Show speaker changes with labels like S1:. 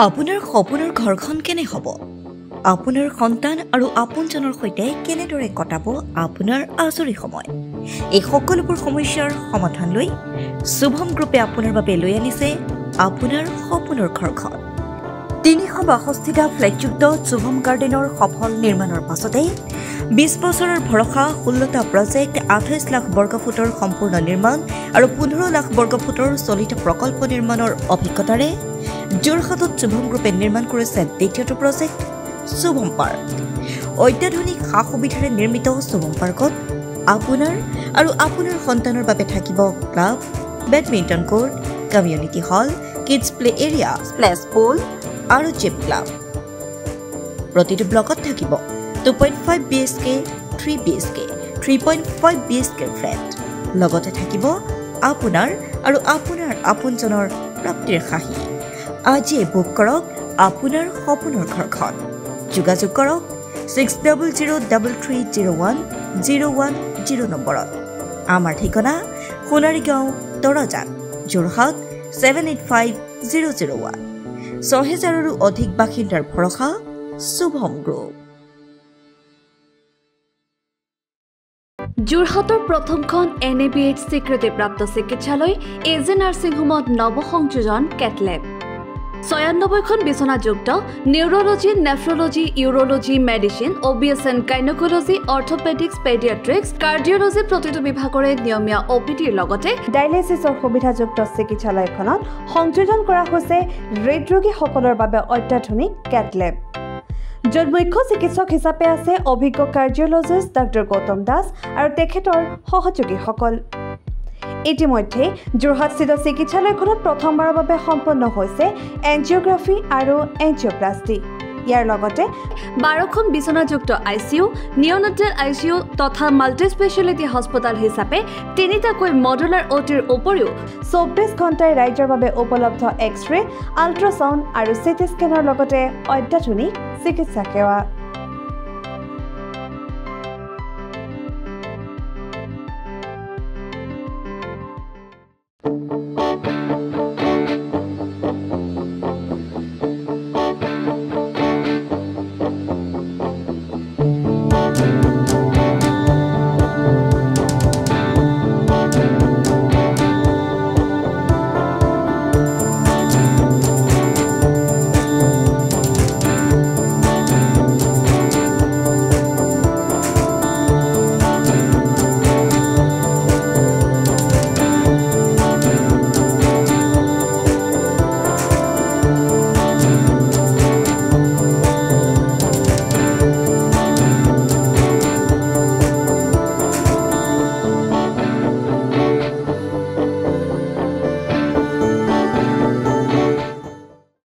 S1: আপোনাৰ সপোনৰ ঘৰখন কেনে হ'ব? আপোনাৰ সন্তান আৰু আপোনজনৰ সৈতে কেনেদৰে কটাব আপোনাৰ আজৰি সময়? এই সকলোবোৰ সমস্যাৰ সমাধান লৈ শুভম গ্ৰুপে আপোনাৰ বাবে লৈ আনিছে আপোনাৰ সপোনৰ ঘৰখন। ৩৬২টা ফ্লেটযুক্ত শুভম গাৰ্ডেনৰ সফল নিৰ্মাণৰ পাছতে ২০ বছৰৰ ভৰসা ১৬টা প্ৰজেক্ট ২৮ লাখ বৰ্গফুটৰ সম্পূৰ্ণ নিৰ্মাণ আৰু ১৫ লাখ বৰ্গফুটৰ চলিত প্ৰকল্প নিৰ্মাণৰ অভিজ্ঞতাৰে যোৰহাটত শুভম গ্ৰুপে নিৰ্মাণ কৰিছে দ্বিতীয়টো প্ৰজেক্ট শুভম পাৰ্ক। অত্যাধুনিক সা সুবিধাৰে নিৰ্মিত শুভম পাৰ্কত আপোনাৰ আৰু আপোনাৰ সন্তানৰ বাবে থাকিব club, badminton court, community hall, kids play area, splash pool আৰু জিম ক্লাব। প্ৰতিটো ব্লকত থাকিব 2.5 BHK, 3 BHK, 3.5 BHK ফ্লেট। লগতে থাকিব আপোনাৰ আৰু আপোনাৰ আপোনজনৰ প্ৰাপ্তিৰ সাহী। আজিয়ে বুক কৰক আপোনাৰ সপোনৰ ঘৰখন। যোগাযোগ কৰক 6003301010 নম্বৰত। আমাৰ ঠিকনা সোণাৰীগাঁও, তৰাজান, যোৰহাট 785001। ৬,০০০ৰো অধিক বাসিন্দাৰ ভৰসা শুভম গ্ৰুপ।
S2: যোৰহাটৰ প্ৰথমখন NABH স্বীকৃতিপ্ৰাপ্ত চিকিৎসালয় এজে নাৰ্ছিং হোমত নৱসংযোজন কেটলেব। ৯৬খন বিচনাযুক্ত neurology, nephrology, urology, medicine, OBSN, gynaecology, orthopaedics, paediatrics, cardiology প্ৰতিটো বিভাগৰে নিয়মীয়া OPDৰ লগতে ডায়েলিচিছৰ সুবিধাযুক্ত চিকিৎসালয়খনত সংযোজন কৰা হৈছে হৃদৰোগীসকলৰ বাবে অত্যাধুনিক কেটলেব, য'ত মুখ্য চিকিৎসক হিচাপে আছে অভিজ্ঞ কাৰ্ডিঅলজিষ্ট ডক্টৰ গৌতম দাস আৰু তেখেতৰ সহযোগীসকল। ইতিমধ্যে যোৰহাটস্থিত চিকিৎসালয়খনত প্ৰথমবাৰৰ বাবে সম্পন্ন হৈছে এনজিঅগ্ৰাফি আৰু এনজিঅপ্লাষ্টি। ইয়াৰ লগতে 12খন বিচনাযুক্ত ICU, নিঅ'নেটেল ICU তথা মাল্টি স্পেচিয়েলিটি হস্পিটেল হিচাপে 3টাকৈ মডুলাৰ OTৰ উপৰিও 24 ঘণ্টাই ৰাইজৰ বাবে উপলব্ধ এক্স-ৰে, আল্ট্ৰাছাউণ্ড আৰু CT স্কেনৰ লগতে অত্যাধুনিক চিকিৎসা সেৱা।